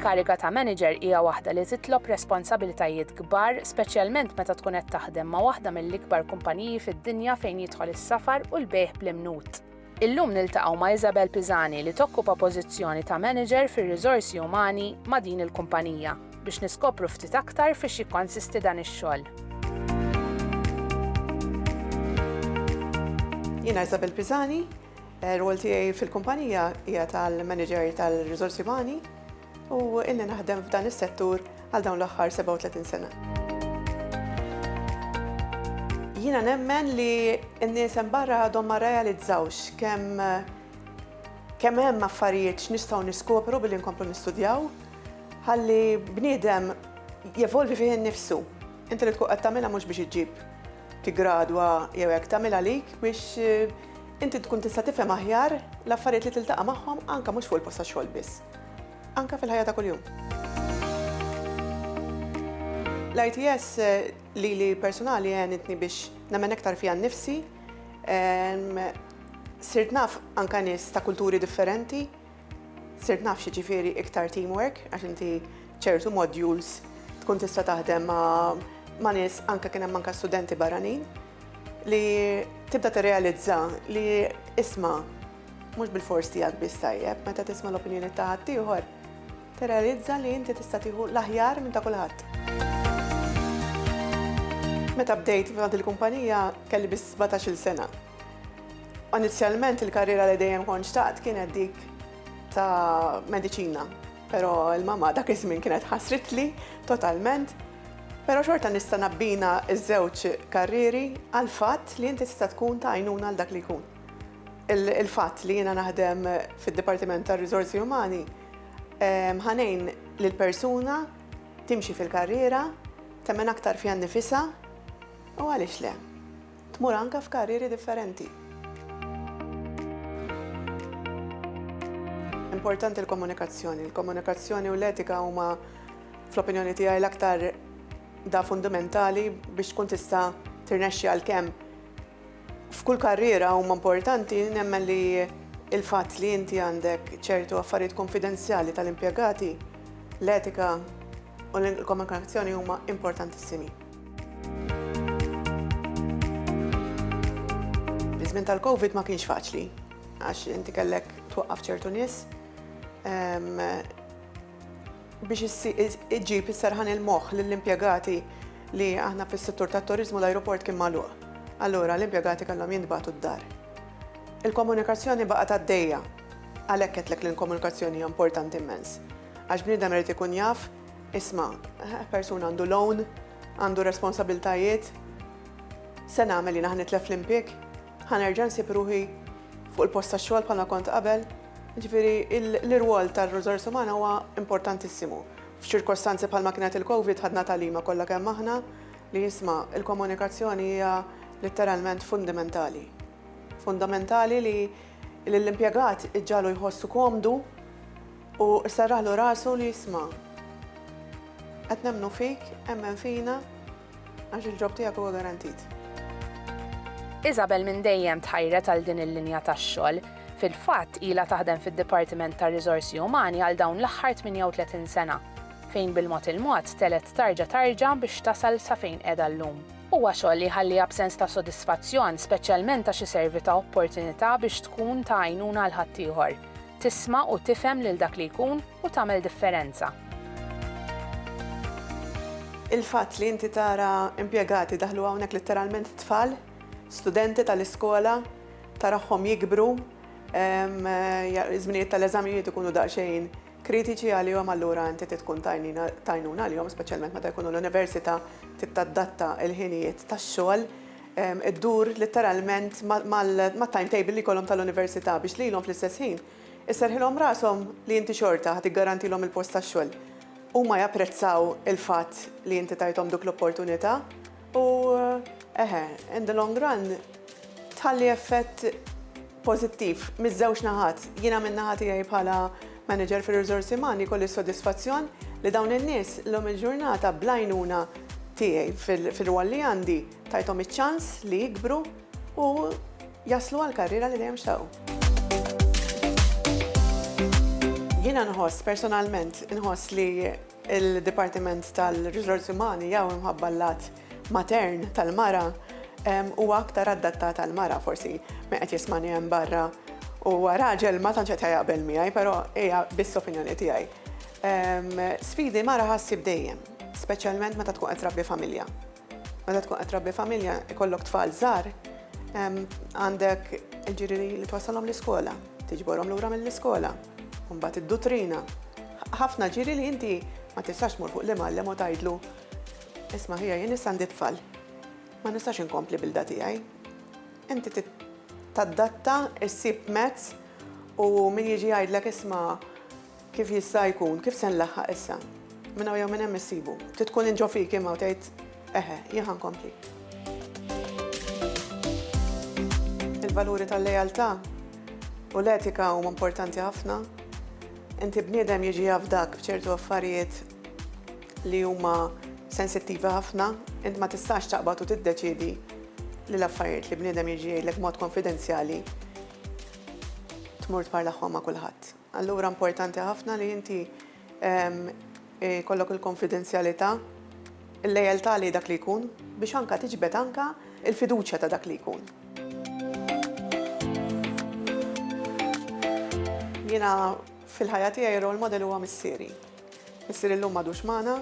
Il-kariga ta' manager hija waħda li titlob responsabbiltajiet kbar, speċjalment meta tkun qed taħdem ma' waħda mill-ikbar kumpaniji fid-dinja fejn jidħol is-safar u l-bejħ bl-imnut. Illum niltaqgħu ma' Isabel Pisani li tokkupa pożizzjoni ta' manager fir-riżorsi umani ma' din il-kumpanija biex niskopru ftit aktar fiex jikkonsisti dan ix-xogħol. Jiena Isabel Pisani, r-rwol tiegħi fil-kumpanija hija tal-manager tal-riżorsi umani u inni naħdem f'dan is-settur għal dawn l-aħħar 37 sena. Jiena nemmen li n-nies hemm barra għadhom ma realizzawx kemm hemm affarijiet x'nistgħu niskopru billi nkomplu nistudjaw ħalli bniedem jevolvi fih innifsu. Inti li tkun qed tagħmilha mhux biex iġġib tiggradwa jew hekk tagħmilha għalik biex inti tkun tista' tifhem aħjar l-affarijiet li tiltaqa' magħhom anke mhux fuq il-post tax-xogħol biss, anke fil-ħajja ta' kuljum. L-ITS li personali għenitni biex nemmen aktar fiha nnifsi, sirt naf anke nies ta' kulturi differenti, sirt naf xi ġifieri iktar teamwork għax inti ċertu modules tkun tista' taħdem ma' nies anke kien hemm anke studenti barranin li tibda tirrealizza li isma' mhux bil-fors tiegħek biss tajjeb, meta tisma' l-opinjoni ta' ħadd ieħor, tirrealizza li inti tista' tieħu l-aħjar minn ta' kulħadd. Meta bdejt f'għand il-kumpanija kelli biss 17-il sena. Inizjalment il-karriera li dejjem kont xtaqt kienet dik ta' mediċina, però l-mamma dak iż-żmien kienet ħassritli totalment, però xorta nista' nabbina ż-żewġ karrieri għal fatt li inti tista' tkun ta' għajnuna għal dak li jkun. Il-fatt li jiena naħdem fid-Dipartiment tar-Riżorsi Umani ħanejn lill-persuna timxi fil-karriera, temmen aktar fiha nnifisha u għaliex le, tmur anke f'karrieri differenti. Importanti l-komunikazzjoni. Il-komunikazzjoni u l-etika huma fl-opinjoni tiegħi l-aktar da fundamentali biex tkun tista' tirnexxi għalkemm f'kull karriera huma importanti nemmen li il-fatt li inti għandek ċertu affarijiet konfidenzjali tal-impjegati, l-etika u l-komunikazzjoni huma importantissimi. Iż-żmien tal-COVID ma kienx faċli għax inti kellek twaqqaf ċertu nies biex iġġib is-serħan il-moħħ lill-impjegati li aħna fis-settur tat-turiżmu l-ajruport kien magħluq. Allura l-impjegati kellhom jinbagħtu d-dar. Il-komunikazzjoni baqgħet għaddejja għalhekk qedlek li l-komunikazzjoni hija importanti immens. Għax bniedem irid ikun jaf, isma' persuna għandu loan, għandu responsabbiltajiet, se nagħmel jiena ħanitlef l-impjeg, ħanerġa' nsib ruħi fuq il-post tax-xogħol bħalma kont qabel. Ġifieri l-irwol tar-riżors umana huwa importantissimu. F'ċirkostanzi bħalma kienet il-COVID ħadna tagħlima kollha kemm aħna li jisma' il-komunikazzjoni hija letteralment fundamentali. Fundamentali li l-impjegat iġġalu jħossu komdu u serraħlu rasu li jisma' qed nemmnu fik, emmen fina, għax il-ġob tiegħek huwa garantit. Isabel minn dejjem tħajret għal din il-linja tax-xogħol. Fil-fatt ilha taħdem fid-Dipartiment tar-Riżorsi Umani għal dawn l-aħħar 38 sena, fejn bil-mod il-mod telet tarġa' biex tasal sa fejn qiegħda llum. Huwa xogħol li ħalli absens ta' sodisfazzjon, speċjalment għax iservi ta' opportunità biex tkun ta' għajnuna l ħaddieħor, tisma' u tifhem lil dak li jkun u tagħmel differenza. Il-fatt li inti tara impjegati daħlu hawnhekk letteralment tfal, studenti tal-iskola, tarahom jikbru, żminijiet tal-eżamijiet ikunu daqsxejn kritiċi għalihom allura inti tkun tajnuna għalihom, speċjalment meta jkunu l-università tittadatta l-ħinijiet tax-xogħol, iddur letteralment mat-timetable li jkollhom tal-università biex lilhom fl-istess ħin isserħilhom rashom li inti xorta ħadd iggarantilhom il-post tax-xogħol. Huma japprezzaw il-fatt li inti tajthom dik l-opportunità u in the long run tħalli effett pożittiv miż-żewġ naħat. Jiena minn naħa tiegħi bħala manager fir-riżorsi umani kolli s-sodisfazzjon li dawn in-nies l-lum il-ġurnata bl-għajnuna tiegħi fil-rwol li għandi tajthom iċ-ċans li jikbru u jaslu għall-karriera li dejjem xtaqgħu. Jiena nħoss, personalment, nħoss li il-Dipartiment tal-Riżorsi Umani jew imħabba l-lat matern tal-mara huwa aktar adattat tal-mara forsi ma qed jismani hemm barra u raġel ma tantx qed jaqbel miegħi, però hija biss opinjoni tiegħi. Sfidi mara ħassib dejjem, speċjalment meta tkun qed trabbi familja. Meta tkun qed trabbi familja ikollok tfal żgħar, għandek il-ġieri li twassalhom l-iskola, tiġborhom lura mill-iskola, u mbagħad id-dutrina. Ħafna ġieri li inti ma tistax tmur fuq l-imgħallem u tgħidlu isma' ħija jien issa għandi tfal. Ma nistax inkompli bil-da tiegħi. Inti tadatta, issib mezz u min jiġi jgħidlek isma' kif jista' jkun, kif se nlaħħaq issa. Minn hawn jew minn hemm issibu. Tkun inġo fik imma u tgħid jien ħankompli. Il-valuri tal-lejaltà u l-etika huma importanti ħafna. Inti bniedem jiġi jafdak b'ċertu affarijiet li huma sensittivi ħafna, int ma tistax taqbad u tiddeċiedi li l-affarijiet li bniedem jiġi jgħidlek mod konfidenzjali tmur tparlaħħom ma' kulħadd. Allura importanti ħafna li inti kollok il-konfidenzjalità, il-lejaltà li dak li jkun biex anka tiġbed anka il-fiduċja ta' dak li jkun. Jiena fil-ħajja tiegħi role model huwa missieri. Missieri llum m'għadux magħna,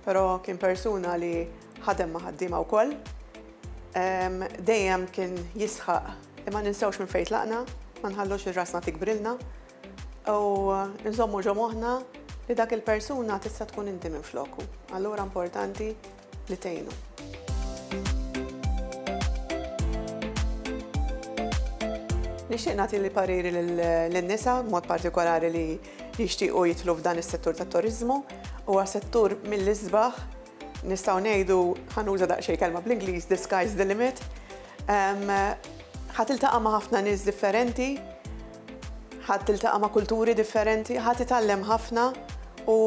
però kien persuna li ħadem ma' ħaddiema wkoll. Dejjem kien jisħaq imma ninsewx minn fejn tlaqna, ma nħallux ir-rasna tikbrilna u nżommu ġo moħħna li dak il-persuna tista' tkun inti minn floku. Allura importanti li tgħinu. Nixtieq nagħti li pariri lin-nisa b'mod partikolari li jixtiequ jidħlu f'dan is-settur tat-turiżmu huwa settur mill-isbaħ nistgħu ngħidu ħanuża daqsxejn kelma bl-Ingliż the sky's the limit. Ħatiltaqa' ma' ħafna nies differenti, ħatiltaqa' ma' kulturi differenti, ħatitgħallem ħafna u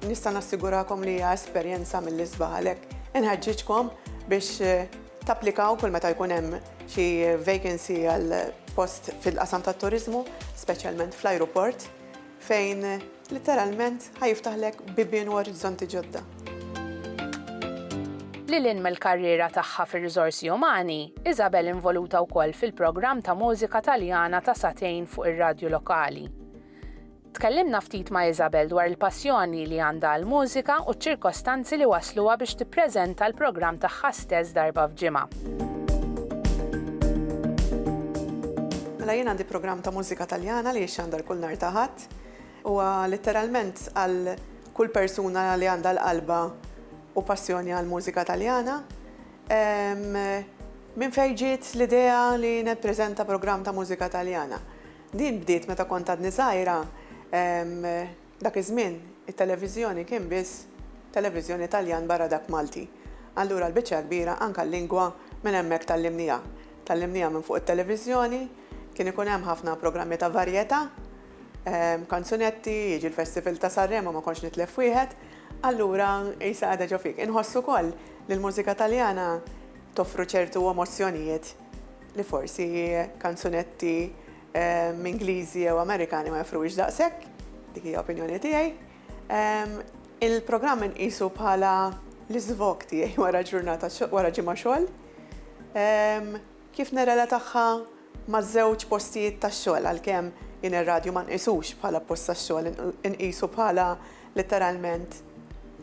nista' nassigurakom li hija esperjenza mill-isbaħ għalhekk inħeġġiġkom biex tapplikaw kull meta jkun hemm xi vacancy għal post fil-qasam tat-turiżmu, speċjalment fl-ajruport, fejn literalment ħajiftaħlek bibien u orizzonti ġodda. Lilin mill-karriera tagħha fir-riżorsi umani, Isabel involuta wkoll fil-programm ta' mużika Taljana ta' satejn fuq ir-radju lokali. Tkellimna ftit ma' Isabel dwar il-passjoni li għandha għall-mużika u ċ-ċirkostanzi li wasluha biex tippreżenta l-programm tagħha stess darba f'ġimgħa. Mela jien għandi programm ta' mużika Taljana li jixxandar kull nhar ta' Ħadd huwa letteralment għal kull persuna li għandha l-qalba u passjoni għal mużika Taljana. Minn fejn ġiet l-idea li nippreżenta programm ta' mużika Taljana. Din bdiet meta kont għadni żgħira, dak iż-żmien it-televiżjoni kien biss televiżjoni Taljan barra dak Malti. Allura l-biċċa kbira anke l-lingwa minn hemmhekk tallimniha. Tallimniha minn fuq it-televiżjoni, kien ikun hemm ħafna programmi ta' varjetà, kanzunetti, jiġi l-Festival ta' Sanremo ma kontx nitlef wieħed, allura issa qiegħda ġo fik. Inħossu wkoll li l-mużika Taljana toffru ċertu emozzjonijiet li forsi kanzunetti Ingliżi jew Amerikani ma jofrux daqshekk, dik hija opinjoni tiegħi. Il-programm inqisu bħala l-iżvok tiegħi wara ġurnata wara ġimgħa xogħol. Kif nirrelatagħha maż-żewġ postijiet tax-xogħol għalkemm jien ir-radju ma nqisux bħala post tax-xogħol, inqisu bħala letteralment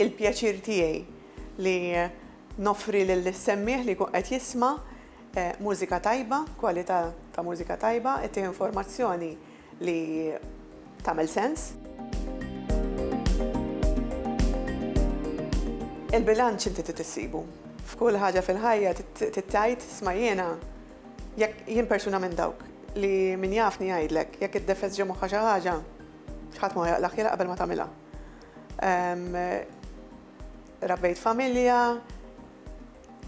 il-pjaċir tiegħi li noffri lill-semmieħ li jkun qed jisma' mużika tajba, kwalità ta' mużika tajba, ittieħ informazzjoni li tagħmel sens. Il-bilanċ inti tissibu. F'kull ħaġa fil-ħajja tittajt isma' jiena jekk jien persuna minn dawk li min jafni jgħidlek jekk iddefess ġo moħħa xi ħaġa ħadd ma jaqlaq jilaq qabel ma tagħmilha. Rabbejt familja,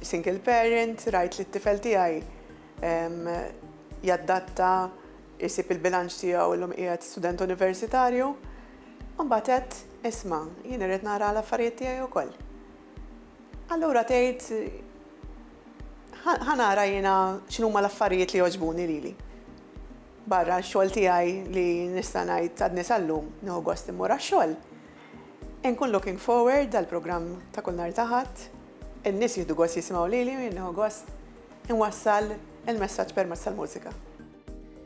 single parent, rajt li t-tifel tiegħi jaddatta jsib il-bilanċ tiegħu llum qiegħed student universitarju, u mbagħad qed isma' jien irid nara l-affarijiet tiegħi wkoll. Allura tgħid ħanara jiena x'inhuma l-affarijiet li jogħġbuni lili. barra x-xogħol tiegħi li nista' ngħid għadni sal-lum nieħu gost immur għax-xogħol. Inkun looking forward dal-programm ta' kull nhar ta' Ħadd, in-nies jieħdu gost jisimgħu lili u nieħu gost inwassal il-messaġġ permezz tal-mużika.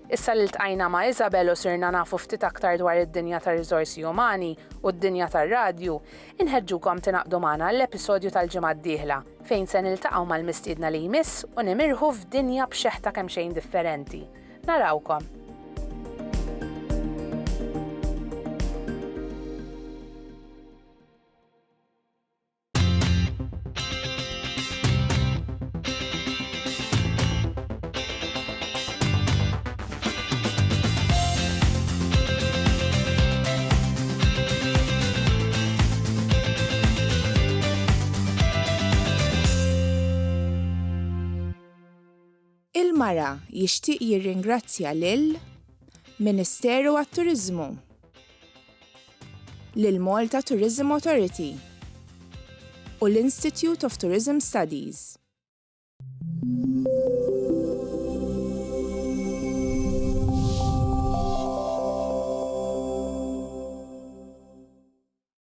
Issa li ltqajna ma' Isabel u sirna nafu ftit aktar dwar id-dinja tar-riżorsi umani u d-dinja tar-radju, inħeġġukom tinaqdu magħna l-episodju tal-ġimgħa d-dieħla fejn se niltaqgħu mal-mistiedna li jmiss u nimirħu f'dinja b'xeħta kemm xejn differenti. Narawkom. Il-Mara jixtieq jirringrazzja lil Ministeru għat-Turiżmu, lil Malta Tourism Authority u l-Institute of Tourism Studies.